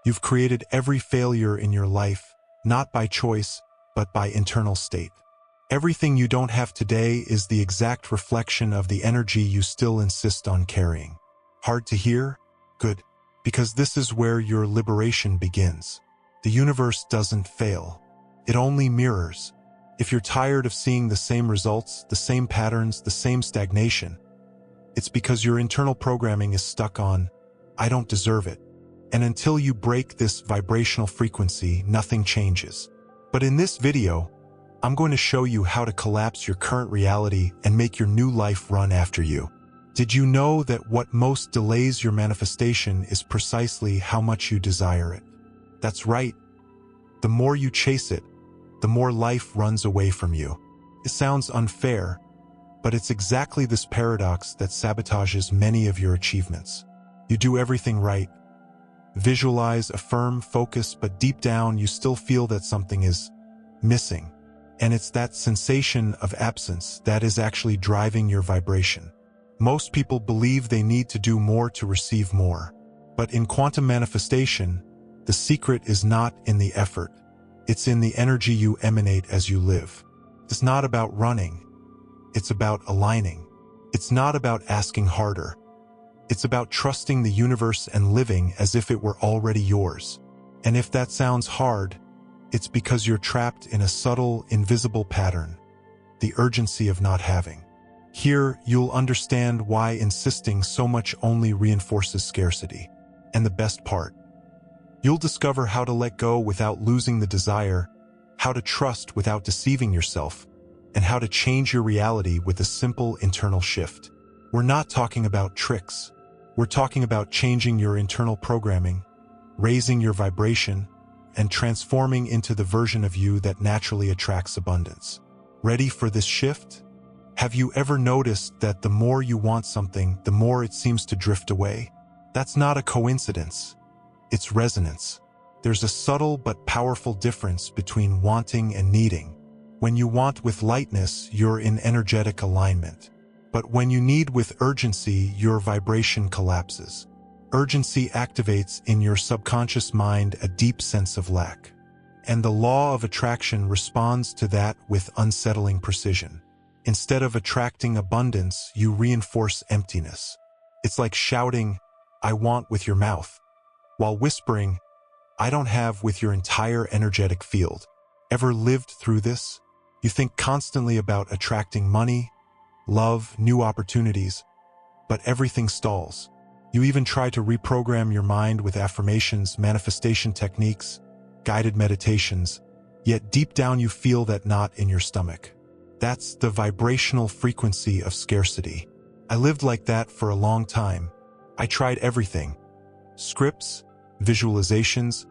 You've created every failure in your life, not by choice, but by internal state. Everything you don't have today is the exact reflection of the energy you still insist on carrying. Hard to hear? Good, because this is where your liberation begins. The universe doesn't fail. It only mirrors. If you're tired of seeing the same results, the same patterns, the same stagnation, it's because your internal programming is stuck on, I don't deserve it. And until you break this vibrational frequency, nothing changes. But in this video, I'm going to show you how to collapse your current reality and make your new life run after you. Did you know that what most delays your manifestation is precisely how much you desire it? That's right. The more you chase it, the more life runs away from you. It sounds unfair, but it's exactly this paradox that sabotages many of your achievements. You do everything right. Visualize, affirm, focus, but deep down you still feel that something is missing. And it's that sensation of absence that is actually driving your vibration. Most people believe they need to do more to receive more. But in quantum manifestation, the secret is not in the effort. It's in the energy you emanate as you live. It's not about running. It's about aligning. It's not about asking harder. It's about trusting the universe and living as if it were already yours. And if that sounds hard, it's because you're trapped in a subtle, invisible pattern, the urgency of not having. Here, you'll understand why insisting so much only reinforces scarcity. And the best part, you'll discover how to let go without losing the desire, how to trust without deceiving yourself, and how to change your reality with a simple internal shift. We're not talking about tricks. We're talking about changing your internal programming, raising your vibration, and transforming into the version of you that naturally attracts abundance. Ready for this shift? Have you ever noticed that the more you want something, the more it seems to drift away? That's not a coincidence. It's resonance. There's a subtle but powerful difference between wanting and needing. When you want with lightness, you're in energetic alignment. But when you need with urgency, your vibration collapses. Urgency activates in your subconscious mind a deep sense of lack. And the law of attraction responds to that with unsettling precision. Instead of attracting abundance, you reinforce emptiness. It's like shouting, I want with your mouth, while whispering, I don't have with your entire energetic field. Ever lived through this? You think constantly about attracting money, love, new opportunities, but everything stalls. You even try to reprogram your mind with affirmations, manifestation techniques, guided meditations, yet deep down you feel that knot in your stomach. That's the vibrational frequency of scarcity. I lived like that for a long time. I tried everything. Scripts, visualizations,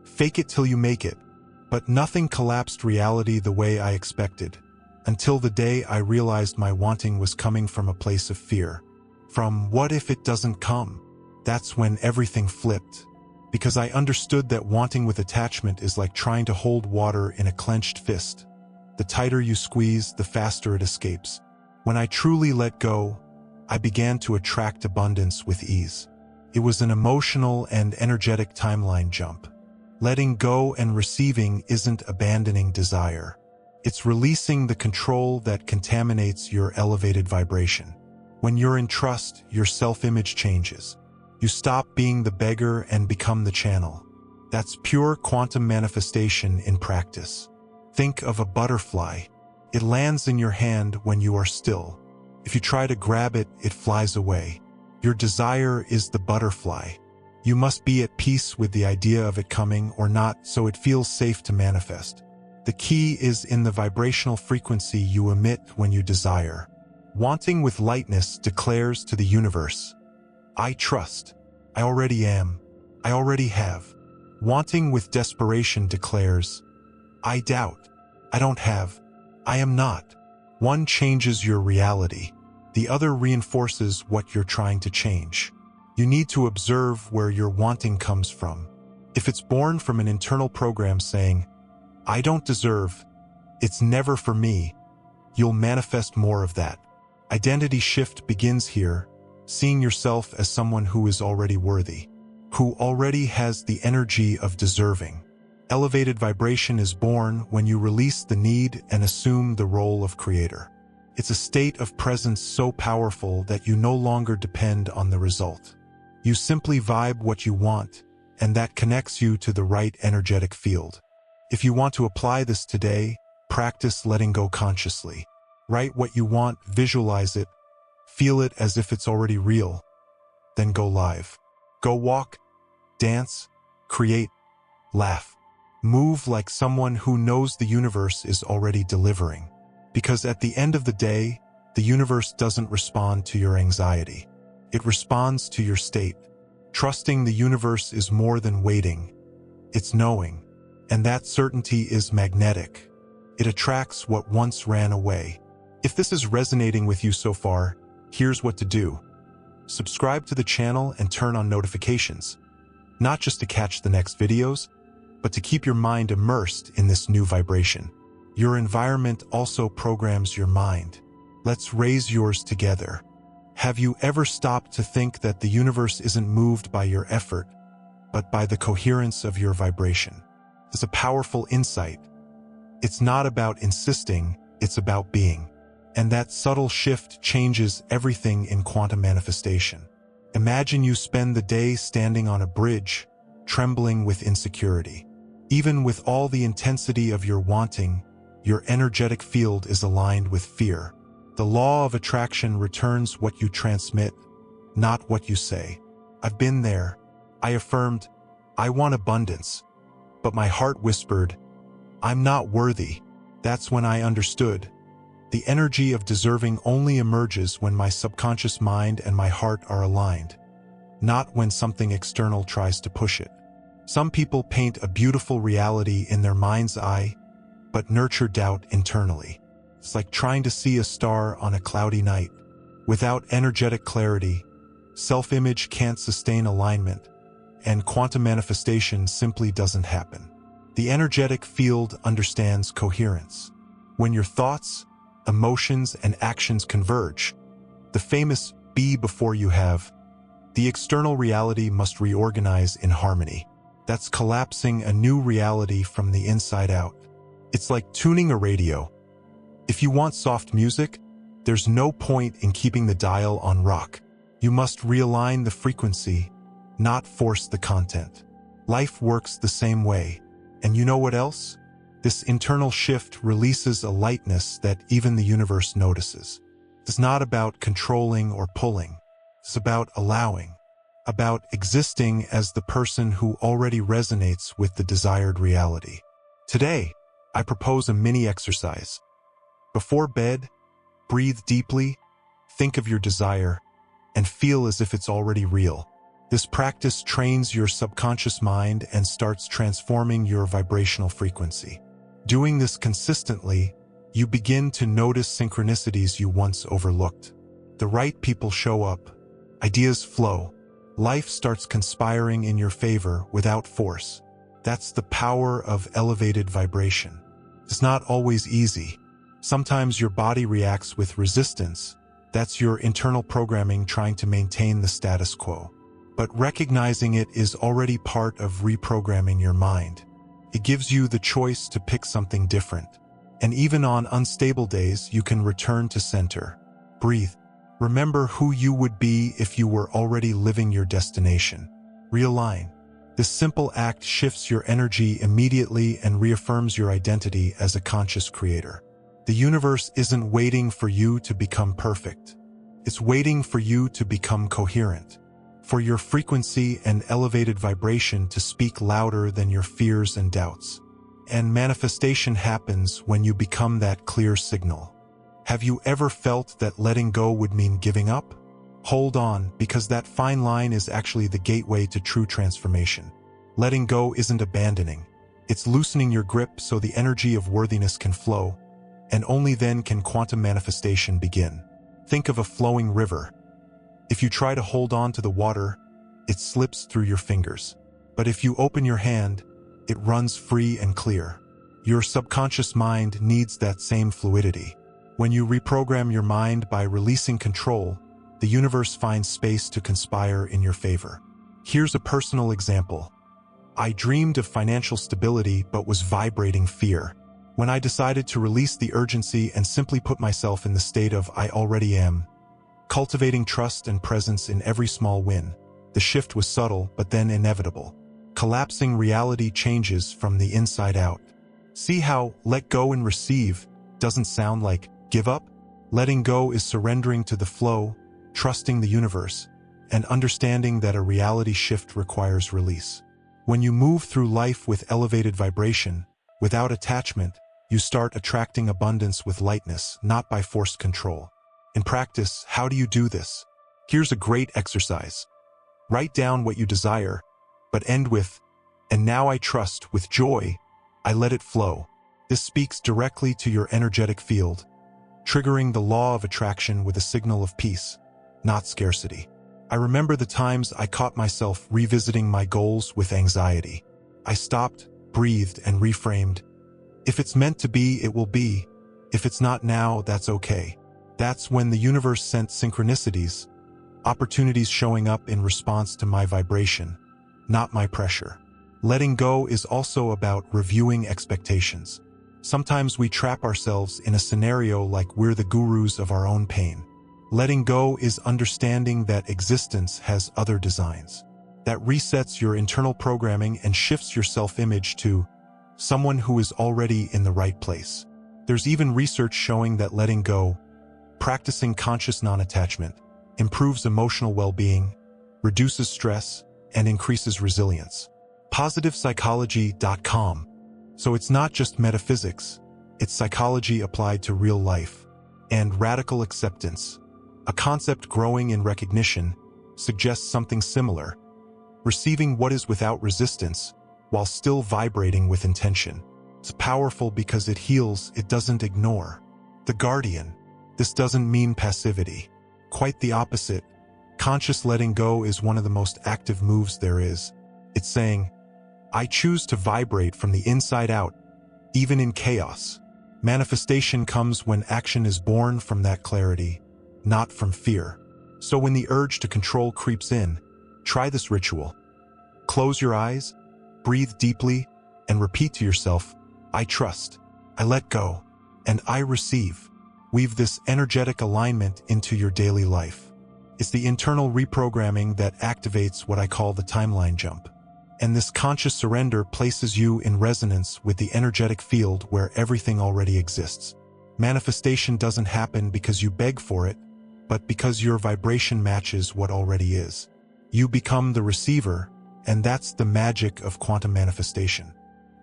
fake it till you make it. But nothing collapsed reality the way I expected, until the day I realized my wanting was coming from a place of fear. From what if it doesn't come? That's when everything flipped. Because I understood that wanting with attachment is like trying to hold water in a clenched fist. The tighter you squeeze, the faster it escapes. When I truly let go, I began to attract abundance with ease. It was an emotional and energetic timeline jump. Letting go and receiving isn't abandoning desire. It's releasing the control that contaminates your elevated vibration. When you're in trust, your self-image changes. You stop being the beggar and become the channel. That's pure quantum manifestation in practice. Think of a butterfly. It lands in your hand when you are still. If you try to grab it, it flies away. Your desire is the butterfly. You must be at peace with the idea of it coming or not so it feels safe to manifest. The key is in the vibrational frequency you emit when you desire. Wanting with lightness declares to the universe, I trust. I already am. I already have. Wanting with desperation declares, I doubt. I don't have. I am not. One changes your reality. The other reinforces what you're trying to change. You need to observe where your wanting comes from. If it's born from an internal program saying, I don't deserve, it's never for me, you'll manifest more of that. Identity shift begins here, seeing yourself as someone who is already worthy, who already has the energy of deserving. Elevated vibration is born when you release the need and assume the role of creator. It's a state of presence so powerful that you no longer depend on the result. You simply vibe what you want, and that connects you to the right energetic field. If you want to apply this today, practice letting go consciously. Write what you want, visualize it, feel it as if it's already real. Then go live. Go walk, dance, create, laugh. Move like someone who knows the universe is already delivering. Because at the end of the day, the universe doesn't respond to your anxiety. It responds to your state. Trusting the universe is more than waiting. It's knowing. And that certainty is magnetic. It attracts what once ran away. If this is resonating with you so far, here's what to do. Subscribe to the channel and turn on notifications. Not just to catch the next videos, but to keep your mind immersed in this new vibration. Your environment also programs your mind. Let's raise yours together. Have you ever stopped to think that the universe isn't moved by your effort, but by the coherence of your vibration? It's a powerful insight. It's not about insisting, it's about being. And that subtle shift changes everything in quantum manifestation. Imagine you spend the day standing on a bridge, trembling with insecurity. Even with all the intensity of your wanting, your energetic field is aligned with fear. The law of attraction returns what you transmit, not what you say. I've been there. I affirmed, I want abundance. But my heart whispered, I'm not worthy. That's when I understood. The energy of deserving only emerges when my subconscious mind and my heart are aligned, not when something external tries to push it. Some people paint a beautiful reality in their mind's eye, but nurture doubt internally. It's like trying to see a star on a cloudy night. Without energetic clarity, self-image can't sustain alignment, and quantum manifestation simply doesn't happen. The energetic field understands coherence. When your thoughts, emotions, and actions converge, the famous be before you have, the external reality must reorganize in harmony. That's collapsing a new reality from the inside out. It's like tuning a radio. If you want soft music, there's no point in keeping the dial on rock. You must realign the frequency, not force the content. Life works the same way. And you know what else? This internal shift releases a lightness that even the universe notices. It's not about controlling or pulling. It's about allowing, about existing as the person who already resonates with the desired reality. Today, I propose a mini exercise. Before bed, breathe deeply, think of your desire, and feel as if it's already real. This practice trains your subconscious mind and starts transforming your vibrational frequency. Doing this consistently, you begin to notice synchronicities you once overlooked. The right people show up, ideas flow, life starts conspiring in your favor without force. That's the power of elevated vibration. It's not always easy. Sometimes your body reacts with resistance. That's your internal programming trying to maintain the status quo. But recognizing it is already part of reprogramming your mind. It gives you the choice to pick something different. And even on unstable days, you can return to center. Breathe. Remember who you would be if you were already living your destination. Realign. This simple act shifts your energy immediately and reaffirms your identity as a conscious creator. The universe isn't waiting for you to become perfect. It's waiting for you to become coherent, for your frequency and elevated vibration to speak louder than your fears and doubts. And manifestation happens when you become that clear signal. Have you ever felt that letting go would mean giving up? Hold on, because that fine line is actually the gateway to true transformation. Letting go isn't abandoning. It's loosening your grip so the energy of worthiness can flow, and only then can quantum manifestation begin. Think of a flowing river. If you try to hold on to the water, it slips through your fingers. But if you open your hand, it runs free and clear. Your subconscious mind needs that same fluidity. When you reprogram your mind by releasing control, the universe finds space to conspire in your favor. Here's a personal example. I dreamed of financial stability but was vibrating fear. When I decided to release the urgency and simply put myself in the state of I already am, cultivating trust and presence in every small win, the shift was subtle but then inevitable. Collapsing reality changes from the inside out. See how let go and receive doesn't sound like give up? Letting go is surrendering to the flow, trusting the universe, and understanding that a reality shift requires release. When you move through life with elevated vibration, without attachment, you start attracting abundance with lightness, not by forced control. In practice, how do you do this? Here's a great exercise. Write down what you desire, but end with, and now I trust, with joy, I let it flow. This speaks directly to your energetic field, triggering the law of attraction with a signal of peace, not scarcity. I remember the times I caught myself revisiting my goals with anxiety. I stopped, breathed, and reframed. If it's meant to be, it will be. If it's not now, that's okay. That's when the universe sent synchronicities, opportunities showing up in response to my vibration, not my pressure. Letting go is also about reviewing expectations. Sometimes we trap ourselves in a scenario like we're the gurus of our own pain. Letting go is understanding that existence has other designs. That resets your internal programming and shifts your self-image to someone who is already in the right place. There's even research showing that letting go, practicing conscious non-attachment, improves emotional well-being, reduces stress, and increases resilience. PositivePsychology.com. So it's not just metaphysics, it's psychology applied to real life. And radical acceptance, a concept growing in recognition, suggests something similar. Receiving what is without resistance, while still vibrating with intention. It's powerful because it heals, it doesn't ignore. The Guardian. This doesn't mean passivity. Quite the opposite. Conscious letting go is one of the most active moves there is. It's saying, I choose to vibrate from the inside out, even in chaos. Manifestation comes when action is born from that clarity, not from fear. So when the urge to control creeps in, try this ritual. Close your eyes, breathe deeply, and repeat to yourself, I trust, I let go, and I receive. Weave this energetic alignment into your daily life. It's the internal reprogramming that activates what I call the timeline jump. And this conscious surrender places you in resonance with the energetic field where everything already exists. Manifestation doesn't happen because you beg for it, but because your vibration matches what already is. You become the receiver, and that's the magic of quantum manifestation.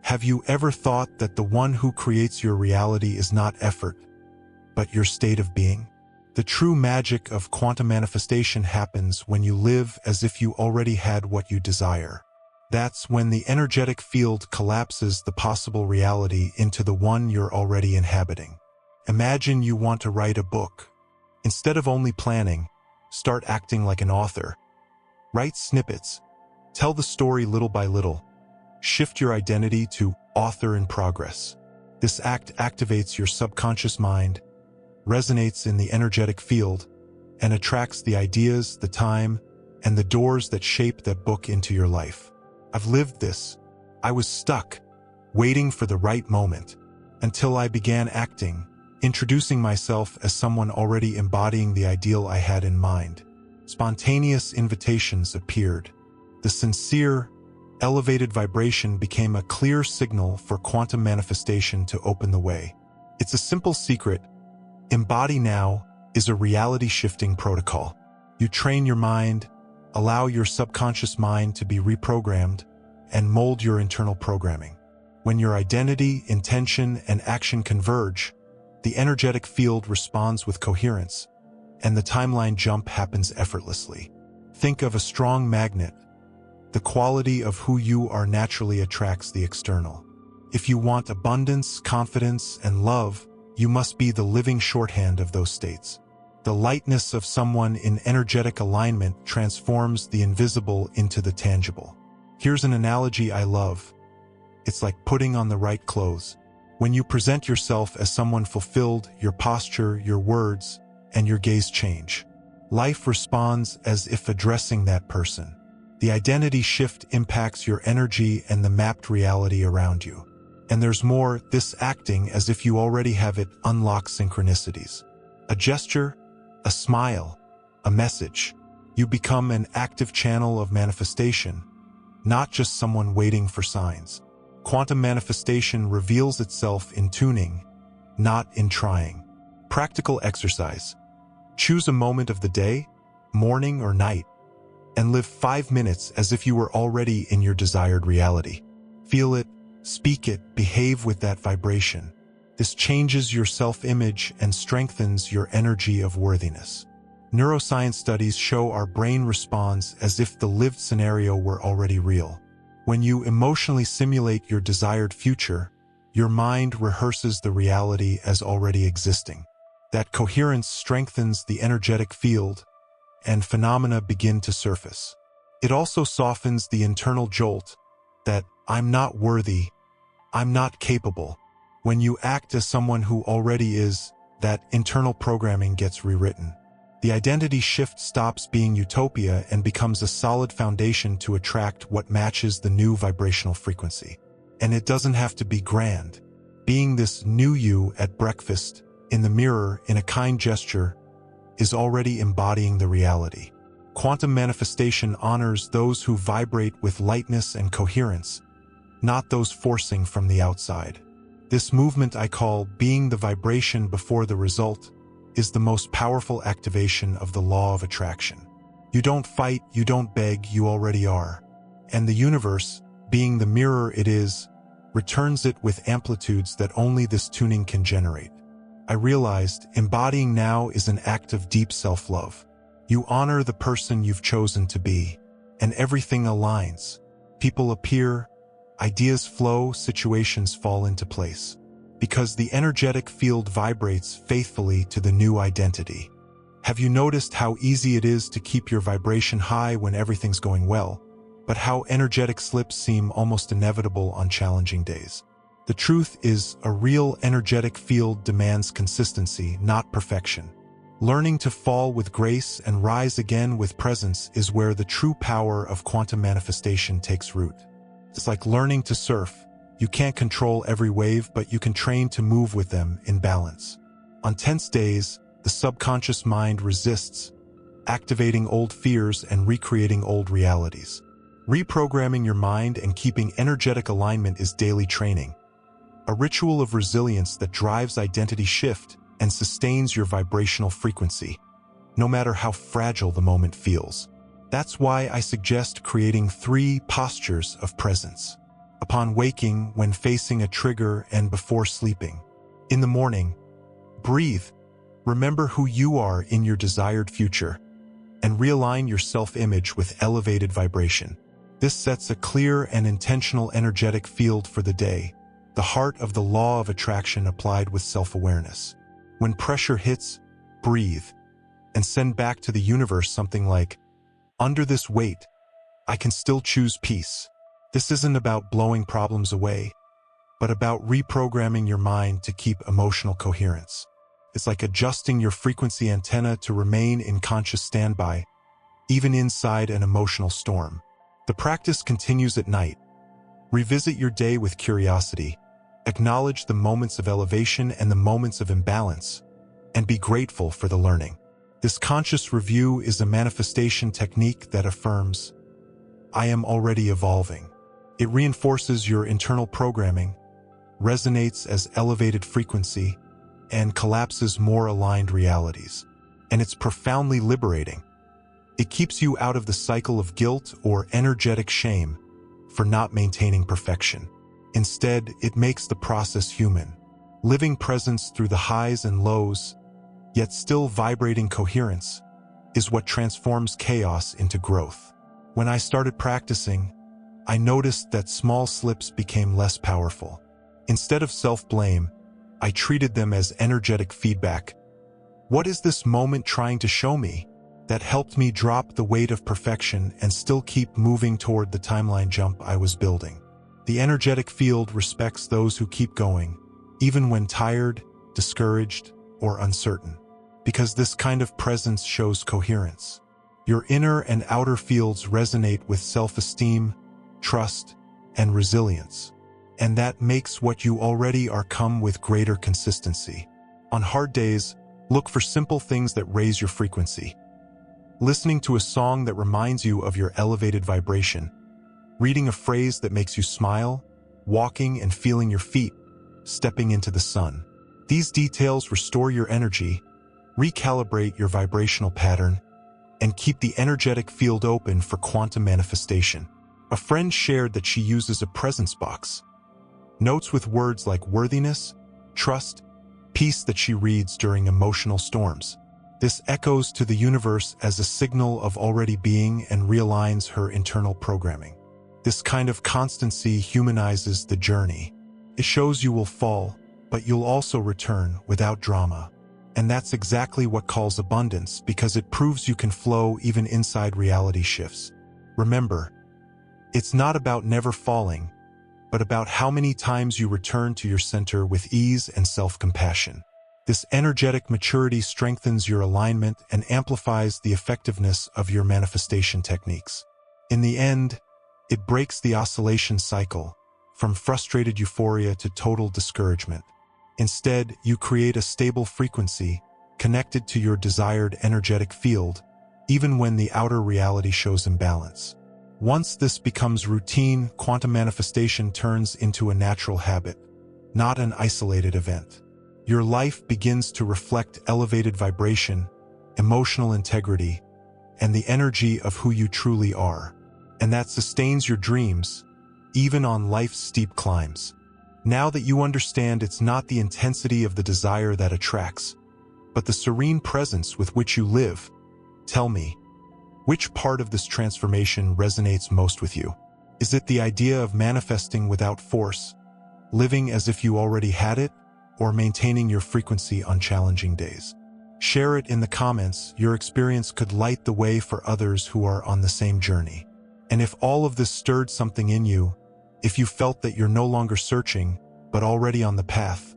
Have you ever thought that the one who creates your reality is not effort, but your state of being? The true magic of quantum manifestation happens when you live as if you already had what you desire. That's when the energetic field collapses the possible reality into the one you're already inhabiting. Imagine you want to write a book. Instead of only planning, start acting like an author. Write snippets. Tell the story little by little. Shift your identity to author in progress. This act activates your subconscious mind, resonates in the energetic field, and attracts the ideas, the time, and the doors that shape that book into your life. I've lived this. I was stuck, waiting for the right moment, until I began acting, introducing myself as someone already embodying the ideal I had in mind. Spontaneous invitations appeared. The sincere, elevated vibration became a clear signal for quantum manifestation to open the way. It's a simple secret. Embody Now is a reality-shifting protocol. You train your mind, allow your subconscious mind to be reprogrammed, and mold your internal programming. When your identity, intention, and action converge, the energetic field responds with coherence, and the timeline jump happens effortlessly. Think of a strong magnet. The quality of who you are naturally attracts the external. If you want abundance, confidence, and love, you must be the living shorthand of those states. The lightness of someone in energetic alignment transforms the invisible into the tangible. Here's an analogy I love. It's like putting on the right clothes. When you present yourself as someone fulfilled, your posture, your words, and your gaze change. Life responds as if addressing that person. The identity shift impacts your energy and the mapped reality around you. And there's more, this acting as if you already have it unlocks synchronicities. A gesture, a smile, a message. You become an active channel of manifestation, not just someone waiting for signs. Quantum manifestation reveals itself in tuning, not in trying. Practical exercise. Choose a moment of the day, morning or night, and live 5 minutes as if you were already in your desired reality. Feel it, speak it, behave with that vibration. This changes your self-image and strengthens your energy of worthiness. Neuroscience studies show our brain responds as if the lived scenario were already real. When you emotionally simulate your desired future, your mind rehearses the reality as already existing. That coherence strengthens the energetic field, and phenomena begin to surface. It also softens the internal jolt that I'm not worthy, I'm not capable. When you act as someone who already is, that internal programming gets rewritten. The identity shift stops being utopia and becomes a solid foundation to attract what matches the new vibrational frequency. And it doesn't have to be grand. Being this new you at breakfast, in the mirror, in a kind gesture, is already embodying the reality. Quantum manifestation honors those who vibrate with lightness and coherence, not those forcing from the outside. This movement I call being the vibration before the result is the most powerful activation of the law of attraction. You don't fight, you don't beg, you already are. And the universe, being the mirror it is, returns it with amplitudes that only this tuning can generate. I realized embodying now is an act of deep self-love. You honor the person you've chosen to be, and everything aligns. People appear, ideas flow, situations fall into place. Because the energetic field vibrates faithfully to the new identity. Have you noticed how easy it is to keep your vibration high when everything's going well, but how energetic slips seem almost inevitable on challenging days? The truth is, a real energetic field demands consistency, not perfection. Learning to fall with grace and rise again with presence is where the true power of quantum manifestation takes root. It's like learning to surf. You can't control every wave, but you can train to move with them in balance. On tense days, the subconscious mind resists, activating old fears and recreating old realities. Reprogramming your mind and keeping energetic alignment is daily training, a ritual of resilience that drives identity shift and sustains your vibrational frequency, no matter how fragile the moment feels. That's why I suggest creating 3 postures of presence. Upon waking, when facing a trigger, and before sleeping. In the morning, breathe. Remember who you are in your desired future, and realign your self-image with elevated vibration. This sets a clear and intentional energetic field for the day, the heart of the law of attraction applied with self-awareness. When pressure hits, breathe, and send back to the universe something like, under this weight, I can still choose peace. This isn't about blowing problems away, but about reprogramming your mind to keep emotional coherence. It's like adjusting your frequency antenna to remain in conscious standby, even inside an emotional storm. The practice continues at night. Revisit your day with curiosity, acknowledge the moments of elevation and the moments of imbalance, and be grateful for the learning. This conscious review is a manifestation technique that affirms, I am already evolving. It reinforces your internal programming, resonates as elevated frequency, and collapses more aligned realities. And it's profoundly liberating. It keeps you out of the cycle of guilt or energetic shame for not maintaining perfection. Instead, it makes the process human, living presence through the highs and lows, yet still vibrating coherence, is what transforms chaos into growth. When I started practicing, I noticed that small slips became less powerful. Instead of self-blame, I treated them as energetic feedback. What is this moment trying to show me? That helped me drop the weight of perfection and still keep moving toward the timeline jump I was building. The energetic field respects those who keep going, even when tired, discouraged, or uncertain, because this kind of presence shows coherence. Your inner and outer fields resonate with self-esteem, trust, and resilience. And that makes what you already are come with greater consistency. On hard days, look for simple things that raise your frequency. Listening to a song that reminds you of your elevated vibration, reading a phrase that makes you smile, walking and feeling your feet, stepping into the sun. These details restore your energy, recalibrate your vibrational pattern, and keep the energetic field open for quantum manifestation. A friend shared that she uses a presence box, notes with words like worthiness, trust, peace that she reads during emotional storms. This echoes to the universe as a signal of already being and realigns her internal programming. This kind of constancy humanizes the journey. It shows you will fall, but you'll also return without drama. And that's exactly what calls abundance, because it proves you can flow even inside reality shifts. Remember, it's not about never falling, but about how many times you return to your center with ease and self-compassion. This energetic maturity strengthens your alignment and amplifies the effectiveness of your manifestation techniques. In the end, it breaks the oscillation cycle, from frustrated euphoria to total discouragement. Instead, you create a stable frequency connected to your desired energetic field, even when the outer reality shows imbalance. Once this becomes routine, quantum manifestation turns into a natural habit, not an isolated event. Your life begins to reflect elevated vibration, emotional integrity, and the energy of who you truly are. And that sustains your dreams, even on life's steep climbs. Now that you understand it's not the intensity of the desire that attracts, but the serene presence with which you live, tell me, which part of this transformation resonates most with you? Is it the idea of manifesting without force, living as if you already had it, or maintaining your frequency on challenging days? Share it in the comments. Your experience could light the way for others who are on the same journey. And if all of this stirred something in you, if you felt that you're no longer searching, but already on the path,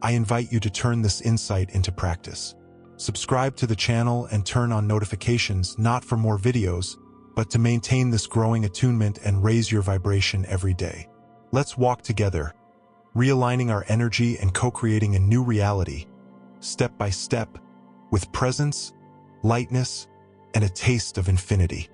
I invite you to turn this insight into practice. Subscribe to the channel and turn on notifications, not for more videos, but to maintain this growing attunement and raise your vibration every day. Let's walk together, realigning our energy and co-creating a new reality, step by step, with presence, lightness, and a taste of infinity.